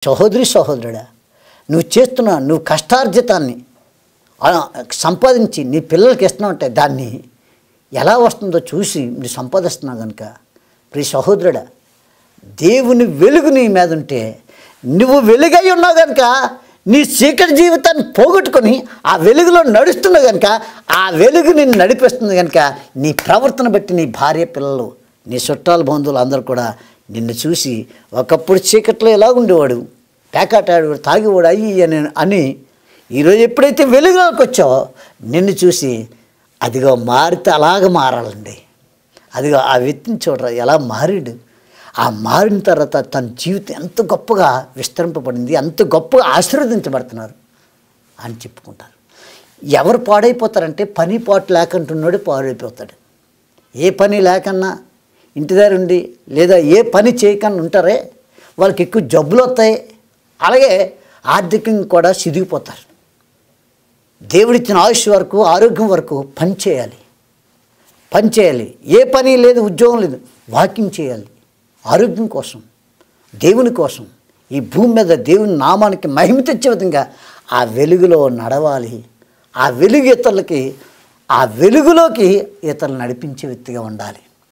సహోదరి సహోదరుడా, నువ్వు కష్టార్జితాన్ని సంపాదించి నీ పిల్లలకి ఇస్తున్నావు అంటే దాన్ని ఎలా వస్తుందో చూసి నువ్వు సంపాదిస్తున్నావు కనుక ప్రియ సహోదరుడా, దేవుని వెలుగు నీ మీద ఉంటే నువ్వు వెలుగై ఉన్నావు కనుక నీ చీకటి జీవితాన్ని పోగొట్టుకొని ఆ వెలుగులో నడుస్తున్నావు కనుక ఆ వెలుగు నిన్ను నడిపిస్తుంది కనుక నీ ప్రవర్తన బట్టి నీ భార్య పిల్లలు నీ చుట్టాల బంధువులు అందరూ కూడా నిన్ను చూసి ఒకప్పుడు చీకట్లో ఎలా ఉండేవాడు, పేకాటాడు, తాగివాడు అయ్యి అని ఈరోజు ఎప్పుడైతే వెలుగులోకి వచ్చావో నిన్ను చూసి అదిగో మారితే అలాగ మారాలండి. అదిగో ఆ వ్యక్తిని చూడరా ఎలా మారాడు, ఆ మారిన తర్వాత తన జీవితం ఎంత గొప్పగా విస్తరింపబడింది, ఎంత గొప్పగా ఆశీర్వదించబడుతున్నారు అని చెప్పుకుంటారు. ఎవరు పాడైపోతారంటే పని పాటు లేకుంటున్నాడు పాడైపోతాడు. ఏ పని లేకన్నా ఇంటి దగ్గర ఉండి లేదా ఏ పని చేయకన్నా ఉంటారే వాళ్ళకి ఎక్కువ జబ్బులు వస్తాయి, అలాగే ఆర్థికంగా కూడా సిదిగిపోతారు. దేవుడిచ్చిన ఆయుష్ వరకు ఆరోగ్యం వరకు పని చేయాలి. ఏ పని లేదు, ఉద్యోగం లేదు, వాకింగ్ చేయాలి. ఆరోగ్యం కోసం, దేవుని కోసం, ఈ భూమి మీద దేవుని నామానికి మహిమ తెచ్చే విధంగా ఆ వెలుగులో నడవాలి. ఆ వెలుగు ఇతరులకి, ఆ వెలుగులోకి ఇతరులు నడిపించే వ్యక్తిగా ఉండాలి.